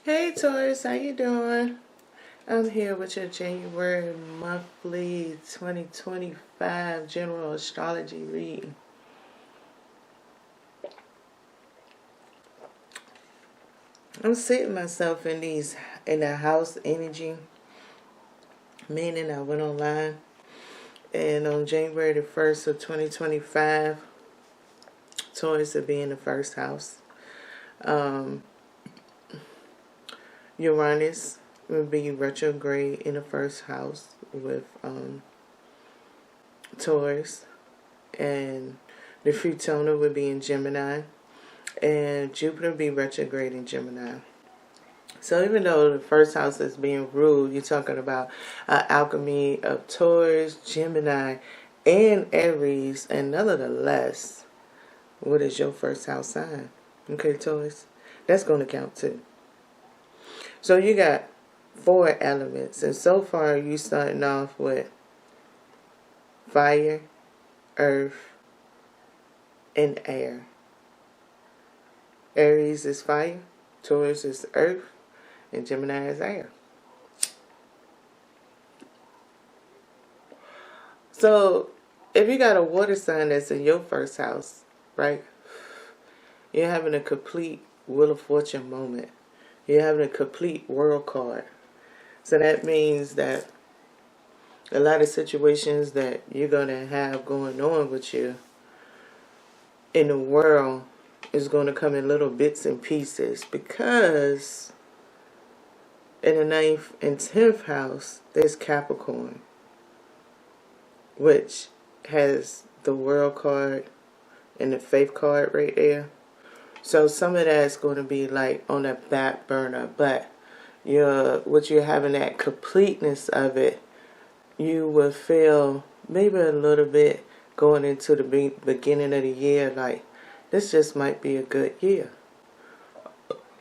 Hey Taurus, how you doing? I'm here with your January monthly 2025 general astrology reading. I'm sitting myself in the house energy, meaning I went online and on January the 1st of 2025, Taurus will be in the first house. Uranus will be retrograde in the first house with Taurus, and the Futona would be in Gemini, and Jupiter be retrograde in Gemini. So even though the first house is being ruled, you're talking about alchemy of Taurus, Gemini, and Aries, and nonetheless, what is your first house sign? Okay, Taurus, that's going to count too. So you got 4 elements, and so far you starting off with fire, earth, and air. Aries is fire, Taurus is earth, and Gemini is air. So if you got a water sign that's in your first house, right, you're having a complete Wheel of Fortune moment. You're having a complete world card. So that means that a lot of situations that you're going to have going on with you in the world is going to come in little bits and pieces, because in the 9th and 10th house there's Capricorn, which has the world card and the faith card right there. So some of that's going to be like on the back burner, but what you're having, that completeness of it, you will feel maybe a little bit going into the beginning of the year like this just might be a good year.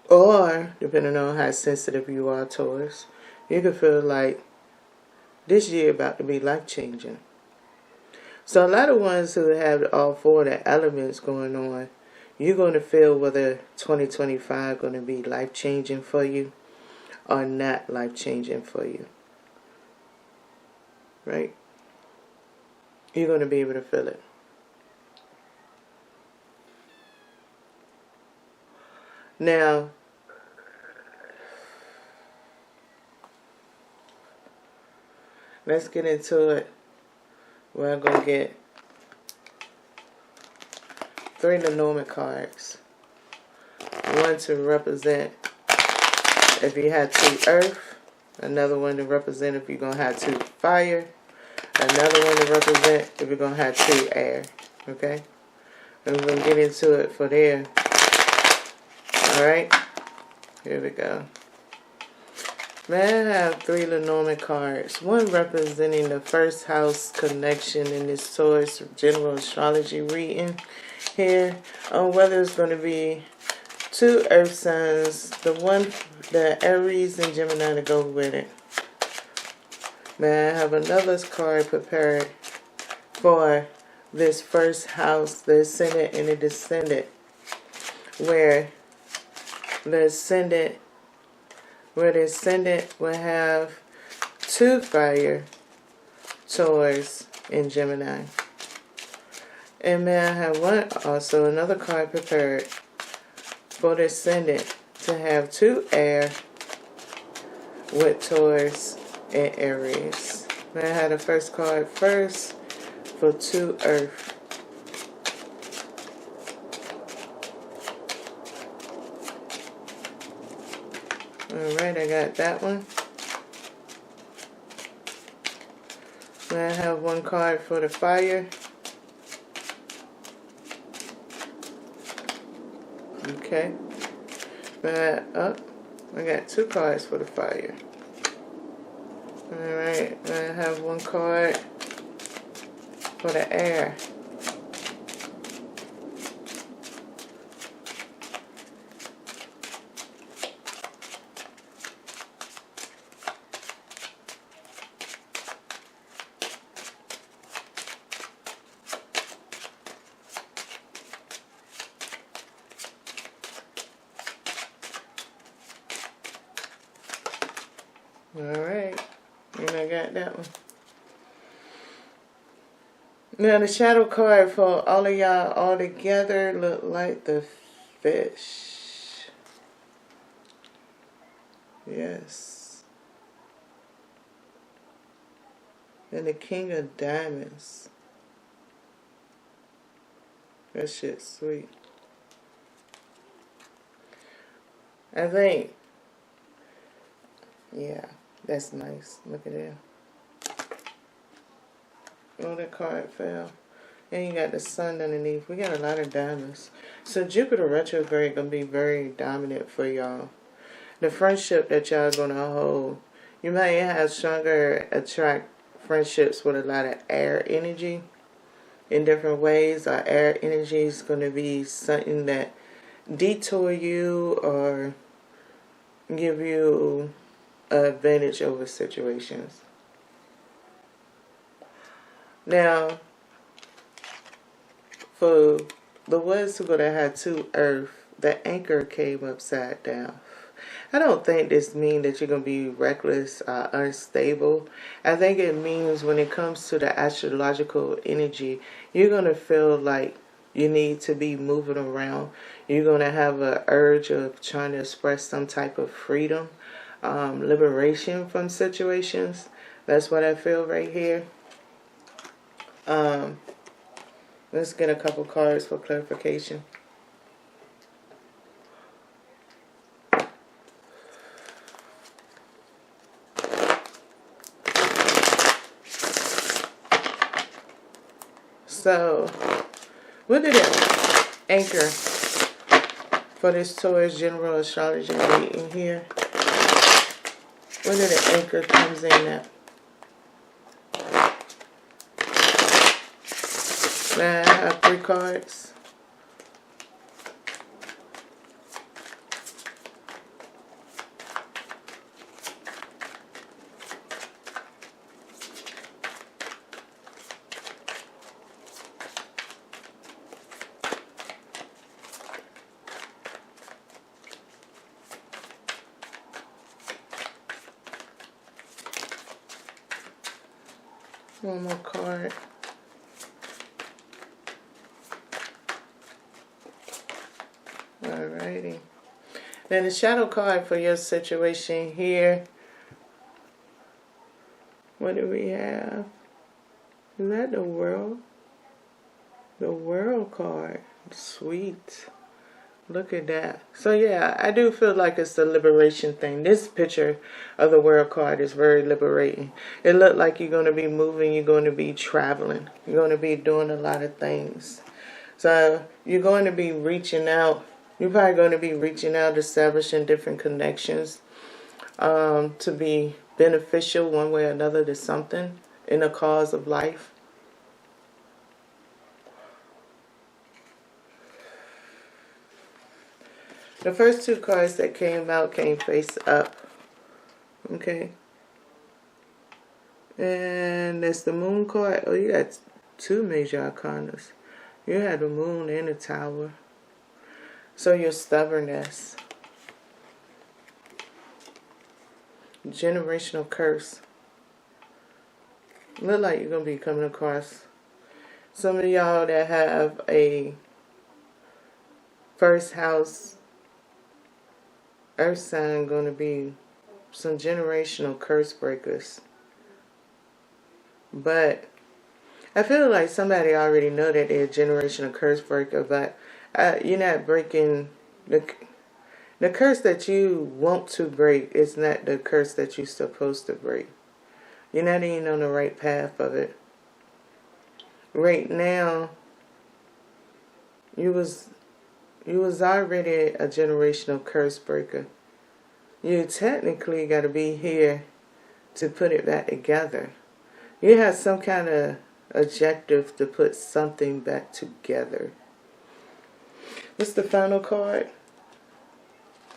Or, depending on how sensitive you are, Taurus, you can feel like this year about to be life-changing. So a lot of ones who have all 4 of the elements going on, you're going to feel whether 2025 going to be life-changing for you or not life-changing for you. Right? You're going to be able to feel it. Now, let's get into it. We're going to get 3 Lenormand cards. One to represent if you had 2 earth. Another one to represent if you're going to have 2 fire. Another one to represent if you're going to have 2 air. Okay? And we're going to get into it for there. Alright? Here we go. Man, I have 3 Lenormand cards. One representing the first house connection in this Taurus general astrology reading here, on whether it's going to be 2 earth signs, the Aries and Gemini to go with it. Man, I have another card prepared for this first house, the ascendant and the descendant, where the ascendant will have 2 fire, Taurus, and Gemini. And may I have another card prepared for the ascendant to have 2 air with Taurus and Aries. May I have the first card first for 2 earth. Alright, I got that one. May I have 1 card for the fire. Okay. I got 2 cards for the fire. Alright, I have 1 card for the air. Alright. And I got that one. Now the shadow card for all of y'all all together look like the fish. Yes. And the king of diamonds. That shit's sweet. I think, yeah, that's nice. Look at that. Oh, that card fell. And you got the sun underneath. We got a lot of diamonds. So Jupiter retrograde going to be very dominant for y'all. The friendship that y'all going to hold, you might have stronger attract friendships with a lot of air energy in different ways. Our air energy is going to be something that detour you or give you an advantage over situations. Now, for the ones who are going to have 2 Earth, the anchor came upside down. I don't think this means that you're going to be reckless or unstable. I think it means when it comes to the astrological energy, you're going to feel like you need to be moving around. You're going to have an urge of trying to express some type of freedom, liberation from situations. That's what I feel right here. Let's get a couple cards for clarification. So, what did it anchor for this Taurus general astrology reading here? What did the anchor comes in at? Now I have 3 cards. One more card. Alrighty. Then the shadow card for your situation here. What do we have? Is that the world? The world card. Sweet. Look at that. So yeah, I do feel like it's a liberation thing. This picture of the world card is very liberating. It looked like you're going to be moving. You're going to be traveling. You're going to be doing a lot of things. So you're going to be reaching out. You're probably going to be reaching out, establishing different connections to be beneficial one way or another to something in the cause of life. The first 2 cards that came out came face up. Okay. And that's the moon card. Oh, you got 2 major arcanas. You had the moon and the tower. So your stubbornness. Generational curse. Look like you're going to be coming across some of y'all that have a first house earth sign going to be some generational curse breakers. But I feel like somebody already know that they're a generational curse breaker, but you're not breaking the curse that you want to break is not the curse that you're supposed to break. You're not even on the right path of it. Right now, you was already a generational curse breaker. You technically got to be here to put it back together. You have some kind of objective to put something back together. What's the final card?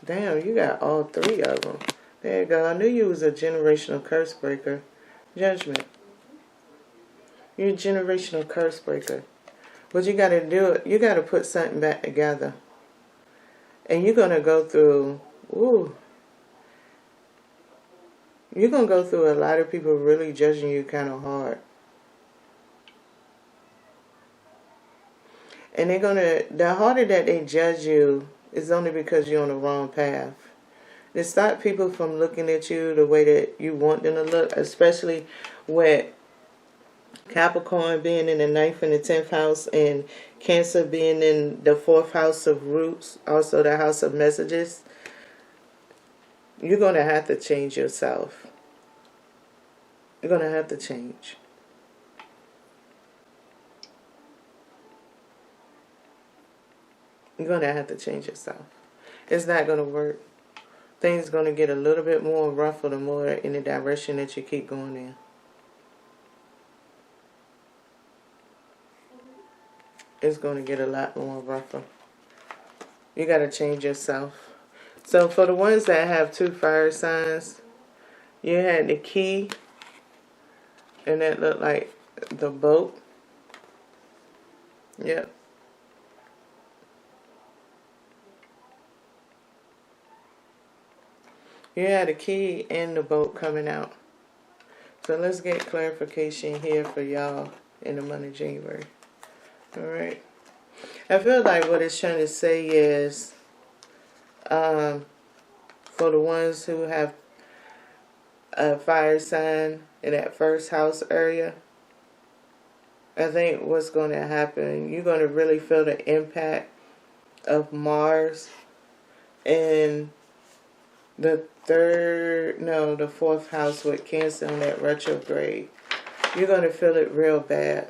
Damn, you got all 3 of them. There you go. I knew you was a generational curse breaker. Judgment. You're a generational curse breaker. But you got to do it. You got to put something back together. And you're going to go through, You're going to go through a lot of people really judging you kind of hard. And they're going to, the harder that they judge you is only because you're on the wrong path. They stop people from looking at you the way that you want them to look, especially with Capricorn being in the 9th and the 10th house, and Cancer being in the 4th house of roots, also the house of messages. You're going to have to change yourself. You're going to have to change. You're going to have to change yourself. It's not going to work. Things are going to get a little bit more rougher the more in the direction that you keep going in. It's going to get a lot more rougher. You got to change yourself. So for the ones that have 2 fire signs, you had the key, and that looked like the boat. Yep. You had a key and the boat coming out. So let's get clarification here for y'all in the month of January. Alright. I feel like what it's trying to say is, for the ones who have a fire sign in that first house area, I think what's going to happen, you're going to really feel the impact of Mars in the 4th house with Cancer on that retrograde. You're going to feel it real bad.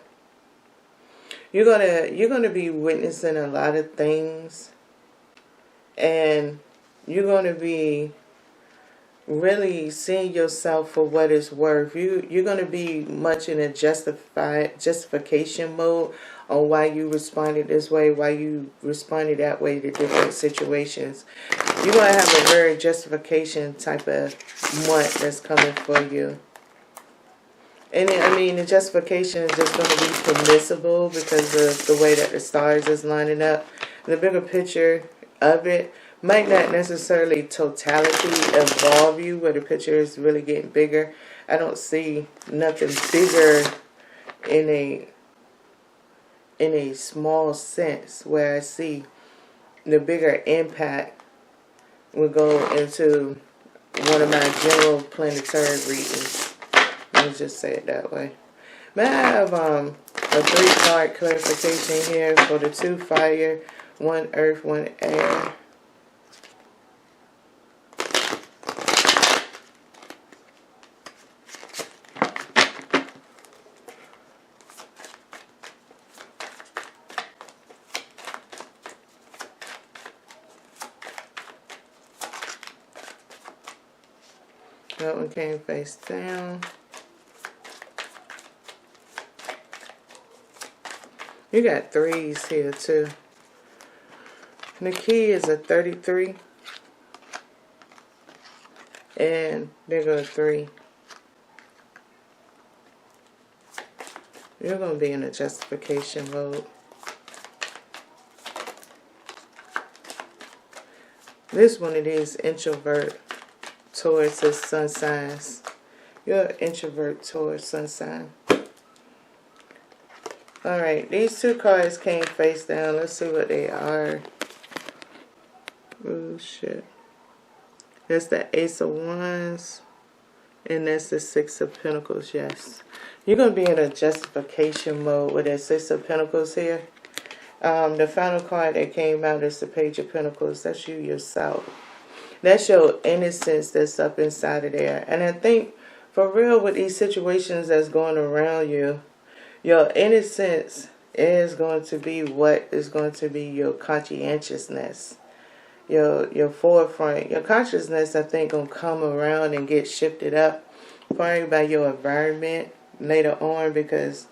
You're going to be witnessing a lot of things, and you're going to be really seeing yourself for what it's worth. You're going to be much in a justification mode on why you responded this way, why you responded that way to different situations. You're going to have a very justification type of month that's coming for you. And I mean, the justification is just going to be permissible because of the way that the stars is lining up. The bigger picture of it might not necessarily totality involve you, where the picture is really getting bigger. I don't see nothing bigger in a small sense, where I see the bigger impact will go into one of my general planetary readings. Let me just say it that way. May I have a 3-card clarification here for the 2 fire, 1 earth, 1 air. That one came face down. You got 3s here too. The key is a 33. And there goes 3. You're going to be in a justification mode. This one of these introvert towards the sun signs. You're an introvert towards sun sign. Alright, these 2 cards came face down. Let's see what they are. Oh shit. That's the Ace of Wands. And that's the 6 of Pentacles, yes. You're going to be in a justification mode with that 6 of Pentacles here. The final card that came out is the Page of Pentacles. That's you yourself. That's your innocence that's up inside of there. And I think, for real, with these situations that's going around you, your innocence is going to be what is going to be your conscientiousness. Your forefront. Your consciousness, I think, going to come around and get shifted up probably by your environment later on, because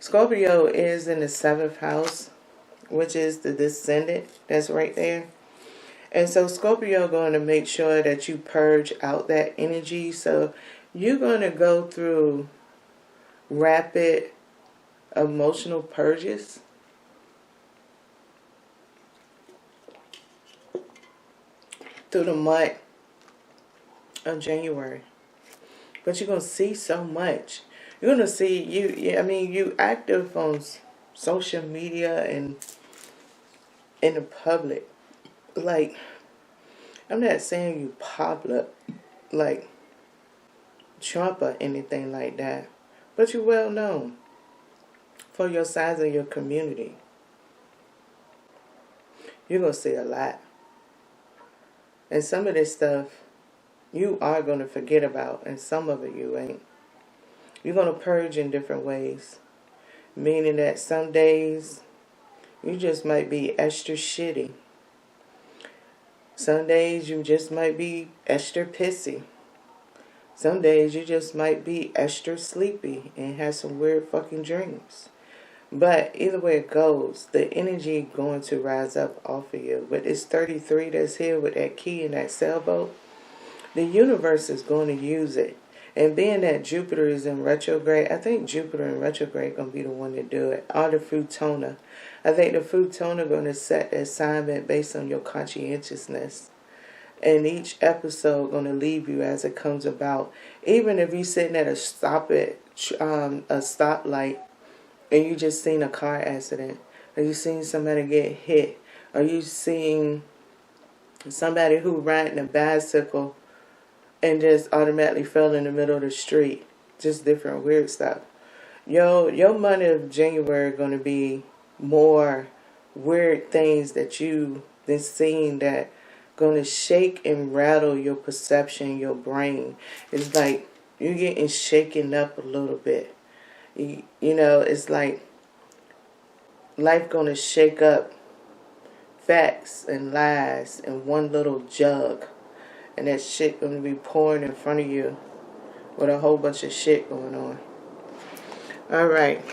Scorpio is in the 7th house, which is the descendant that's right there. And so Scorpio going to make sure that you purge out that energy. So you're going to go through rapid emotional purges. Through the month of January. But you're going to see so much. You're going to see, you active on social media and in the public. Like, I'm not saying you popular like Trump or anything like that. But you're well known for your size of your community. You're going to see a lot. And some of this stuff you are going to forget about, and some of it you ain't. You're going to purge in different ways. Meaning that some days you just might be extra shitty. Some days you just might be extra pissy. Some days you just might be extra sleepy and have some weird fucking dreams. But either way it goes, the energy going to rise up off of you. With this 33 that's here with that key and that sailboat, the universe is going to use it. And being that Jupiter is in retrograde, I think Jupiter in retrograde going to be the one to do it. Or the Futona. I think the Futona going to set the assignment based on your conscientiousness. And each episode going to leave you as it comes about. Even if you're sitting at a stoplight, and you just seen a car accident, or you seen somebody get hit, or you seen somebody who riding a bicycle and just automatically fell in the middle of the street. Just different weird stuff. Your month of January going to be more weird things that you've been seeing that going to shake and rattle your perception, your brain. It's like you're getting shaken up a little bit. It's like life going to shake up facts and lies in one little jug. And that shit going to be pouring in front of you with a whole bunch of shit going on. Alright.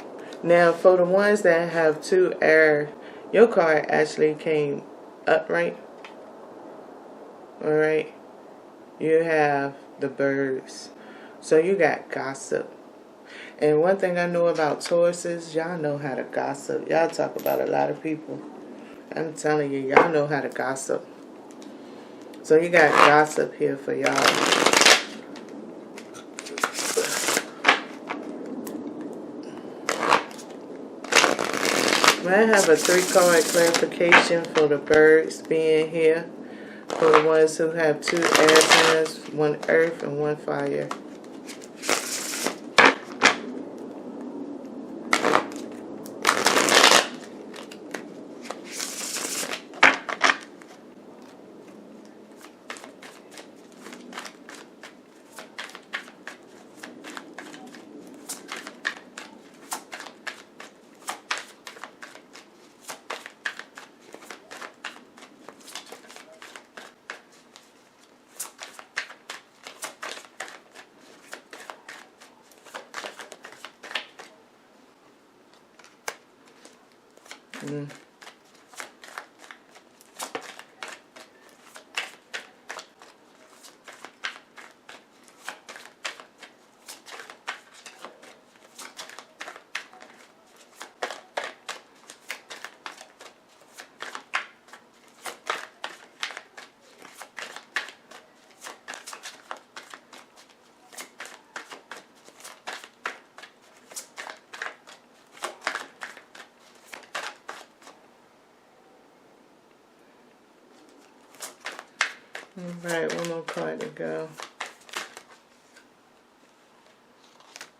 Now, for the ones that have 2 air, your card actually came upright. Alright. You have the birds. So you got gossip. And one thing I know about Taurus is y'all know how to gossip. Y'all talk about a lot of people. I'm telling you, y'all know how to gossip. So you got gossip here for y'all. I have a 3-card clarification for the birds being here. For the ones who have 2 air signs, 1 earth and 1 fire. Alright, one more card to go.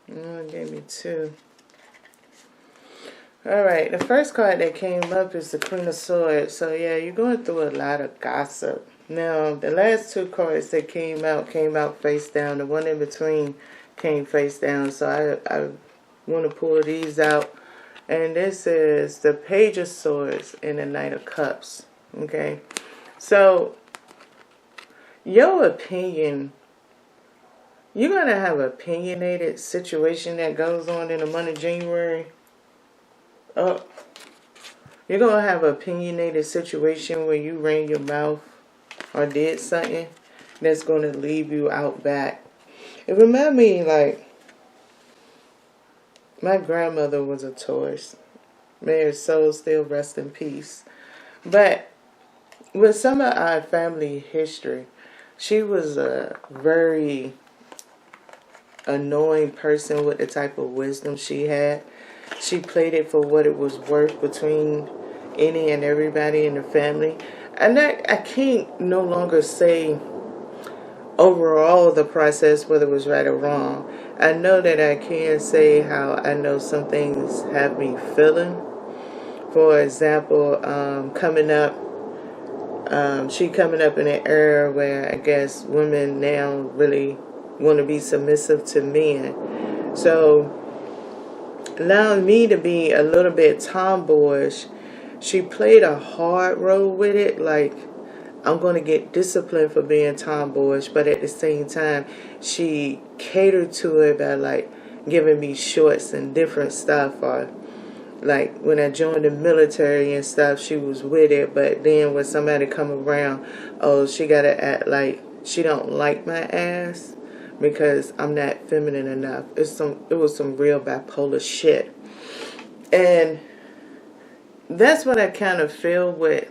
It gave me 2. Alright, the first card that came up is the Queen of Swords. So yeah, you're going through a lot of gossip. Now, the last 2 cards that came out face down. The one in between came face down. So I want to pull these out. And this is the Page of Swords and the Knight of Cups. Okay? So your opinion, you're going to have an opinionated situation that goes on in the month of January. You're going to have an opinionated situation where you ran your mouth or did something that's going to leave you out back. It reminded me, like, my grandmother was a Taurus. May her soul still rest in peace. But with some of our family history, she was a very annoying person with the type of wisdom she had. She played it for what it was worth between any and everybody in the family. And I can't no longer say overall the process whether it was right or wrong. I know that I can say how I know some things have me feeling. For example, coming up, she coming up in an era where I guess women now really want to be submissive to men. So allowing me to be a little bit tomboyish, she played a hard role with it, like I'm going to get disciplined for being tomboyish, but at the same time she catered to it by like giving me shorts and different stuff, or like when I joined the military and stuff, she was with it. But then when somebody come around, oh, she gotta act like she don't like my ass because I'm not feminine enough. It was some real bipolar shit. And that's what I kind of feel with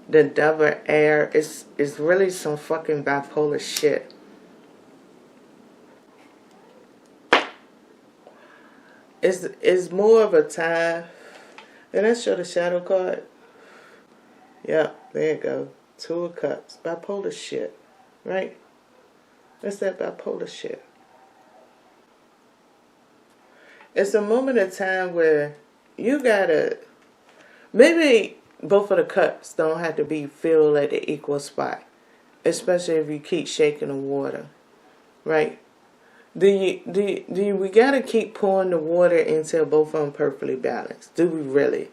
the double air. It's really some fucking bipolar shit. It's more of a time. Did I show the shadow card? Yep, there you go. Two of Cups. Bipolar shit. Right? That's that bipolar shit. It's a moment of time where you gotta, maybe both of the cups don't have to be filled at the equal spot. Especially if you keep shaking the water. Right? We gotta keep pouring the water until both of them perfectly balanced? Do we really?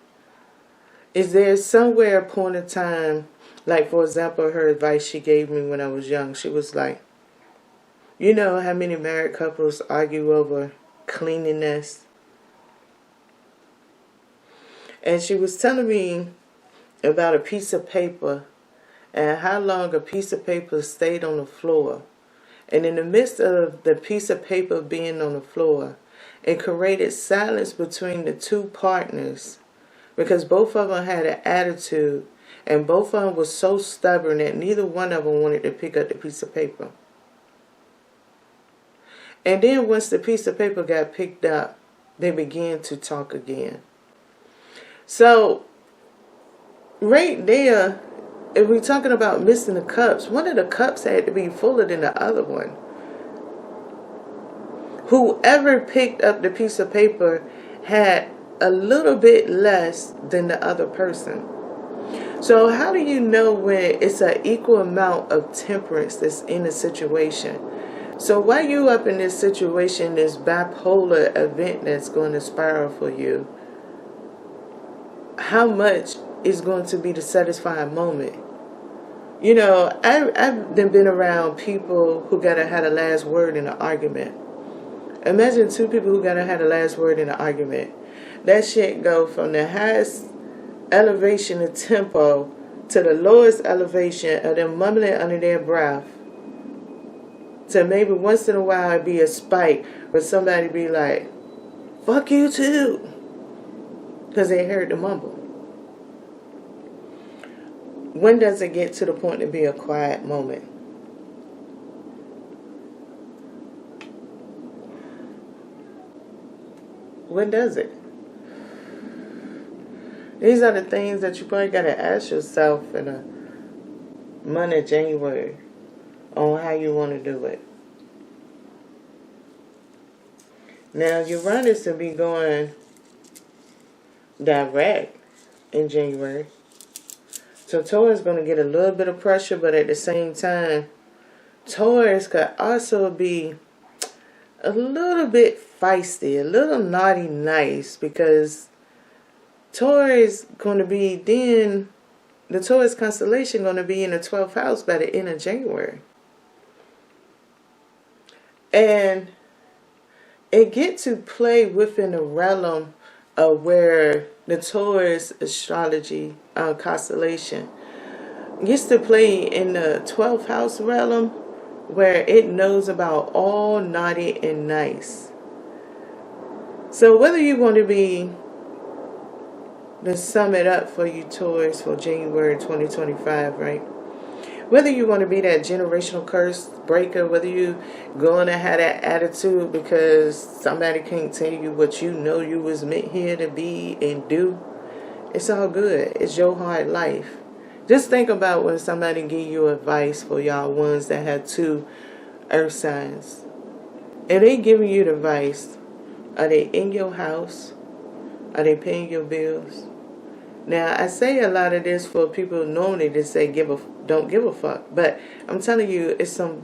Is there somewhere a point in time, like for example, her advice she gave me when I was young, she was like, you know how many married couples argue over cleanliness? And she was telling me about a piece of paper and how long a piece of paper stayed on the floor. And in the midst of the piece of paper being on the floor, it created silence between the two partners because both of them had an attitude and both of them were so stubborn that neither one of them wanted to pick up the piece of paper. And then once the piece of paper got picked up, they began to talk again. So right there, if we're talking about missing the cups, one of the cups had to be fuller than the other one. Whoever picked up the piece of paper had a little bit less than the other person. So how do you know when it's an equal amount of temperance that's in a situation? So while you up in this situation, this bipolar event that's going to spiral for you, how much is going to be the satisfying moment? You know, I've been around people who gotta have the last word in an argument. Imagine two people who gotta have the last word in an argument. That shit go from the highest elevation of tempo to the lowest elevation of them mumbling under their breath. To maybe once in a while it'd be a spike where somebody be like, fuck you too. Because they heard the mumble. When does it get to the point to be a quiet moment? When does it? These are the things that you probably got to ask yourself in a month of January on how you want to do it. Now, Uranus will be going direct in January. So Taurus is going to get a little bit of pressure, but at the same time, Taurus could also be a little bit feisty, a little naughty nice, because Taurus going to be then, the Taurus constellation going to be in the 12th house by the end of January. And it get to play within the realm of where the Taurus astrology constellation gets to play in the 12th house realm where it knows about all naughty and nice. So whether you want to be, to sum it up for you Taurus for January 2025, right? Whether you want to be that generational curse breaker, whether you going to have that attitude because somebody can't tell you what you know you was meant here to be and do, it's all good. It's your hard life. Just think about when somebody give you advice for y'all ones that have 2 earth signs. If they giving you the advice, are they in your house? Are they paying your bills? Now, I say a lot of this for people normally to say don't give a fuck. But I'm telling you, it's some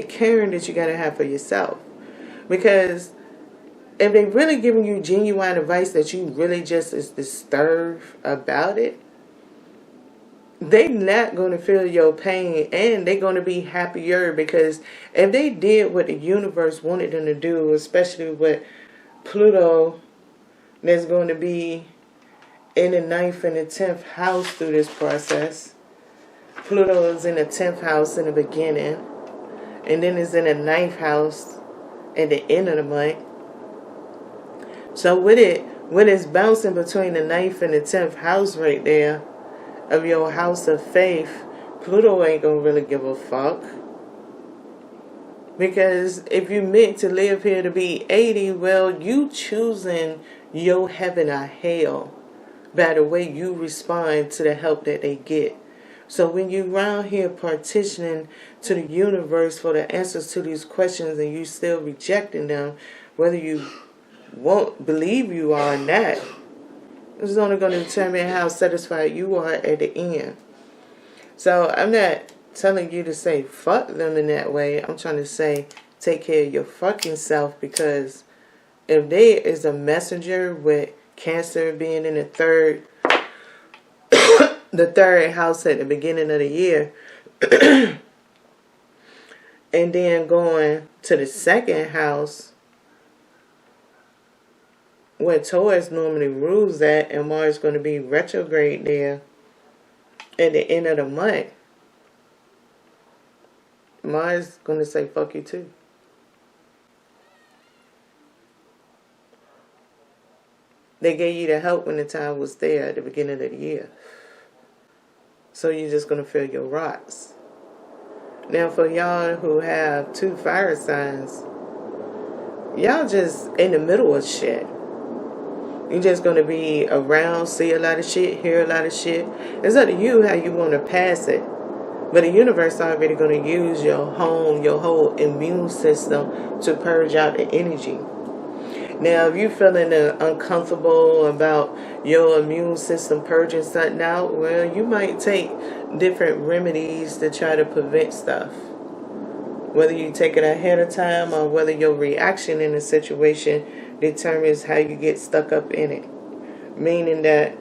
caring that you got to have for yourself. Because if they really giving you genuine advice that you really just is disturbed about it, they not going to feel your pain, and they're going to be happier, because if they did what the universe wanted them to do, especially with Pluto that's going to be in the 9th and the 10th house through this process. Pluto is in the 10th house in the beginning, and then it's in the 9th house at the end of the month. So when it's bouncing between the 9th and the 10th house right there of your house of faith, Pluto ain't gonna really give a fuck. Because if you meant to live here to be 80, well, you choosing your heaven or hell by the way you respond to the help that they get. So when you around here partitioning to the universe for the answers to these questions and you still rejecting them, whether you won't believe you are or not, it's only going to determine how satisfied you are at the end. So I'm not telling you to say fuck them in that way. I'm trying to say take care of your fucking self, because if they is a messenger with Cancer being in the third house at the beginning of the year, and then going to the 2nd house where Taurus normally rules at, and Mars is going to be retrograde there at the end of the month, Mars is going to say fuck you too. They gave you the help when the time was there at the beginning of the year. So you're just going to feel your rocks. Now for y'all who have 2 fire signs, y'all just in the middle of shit. You're just going to be around, see a lot of shit, hear a lot of shit. It's up to you how you want to pass it. But the universe is already going to use your home, your whole immune system to purge out the energy. Now, if you're feeling uncomfortable about your immune system purging something out, well, you might take different remedies to try to prevent stuff. Whether you take it ahead of time or whether your reaction in a situation determines how you get stuck up in it. Meaning that,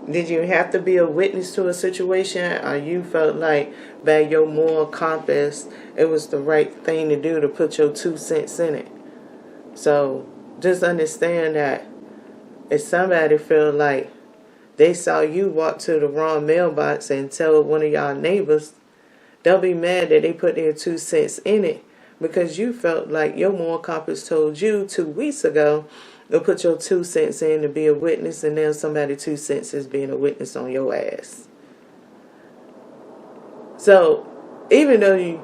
did you have to be a witness to a situation, or you felt like by your moral compass it was the right thing to do to put your 2 cents in it? So just understand that if somebody feel like they saw you walk to the wrong mailbox and tell one of y'all neighbors, they'll be mad that they put their 2 cents in it, because you felt like your moral compass told you 2 weeks ago to put your 2 cents in to be a witness, and now somebody 2 cents is being a witness on your ass. So even though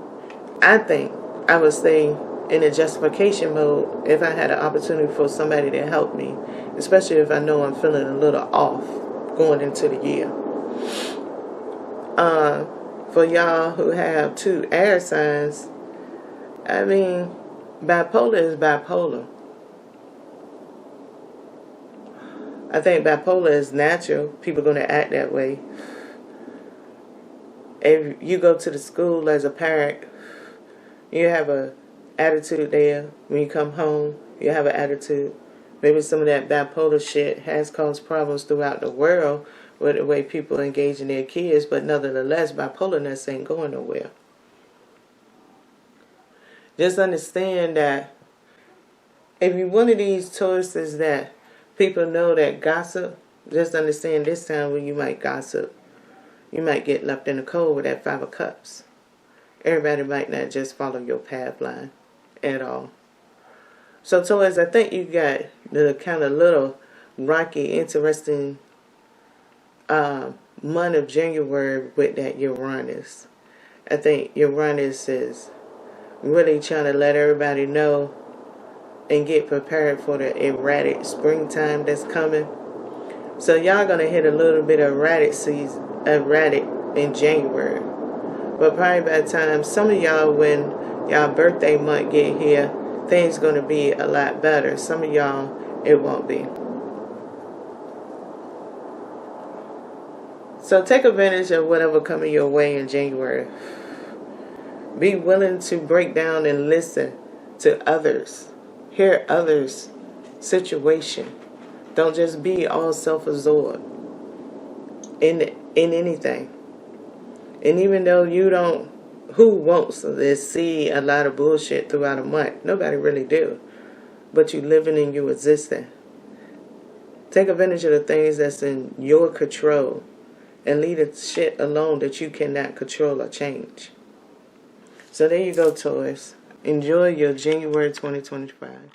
I think I would stay in a justification mode if I had an opportunity for somebody to help me, especially if I know I'm feeling a little off going into the year. For y'all who have 2 air signs, I mean, bipolar is bipolar. I think bipolar is natural. People are going to act that way. If you go to the school as a parent, you have a attitude there. When you come home, you have an attitude. Maybe some of that bipolar shit has caused problems throughout the world with the way people engage in their kids, but nonetheless, bipolarness ain't going nowhere. Just understand that if you're one of these Tauruses that people know that gossip, just understand this time when you might gossip, you might get left in the cold with that 5 of Cups. Everybody might not just follow your path line at all. So Taurus, I think you got the kind of little rocky, interesting month of January with that Uranus. I think Uranus is really trying to let everybody know and get prepared for the erratic springtime that's coming. So y'all gonna hit a little bit of erratic in January. But probably by the time some of y'all, when y'all birthday month get here, things gonna be a lot better. Some of y'all, it won't be. So take advantage of whatever coming your way in January. Be willing to break down and listen to others. Hear others' situation. Don't just be all self-absorbed in anything. And even though you don't, who wants to see a lot of bullshit throughout a month? Nobody really do. But you living and you existing. Take advantage of the things that's in your control. And leave the shit alone that you cannot control or change. So there you go, Taurus. Enjoy your January 2025.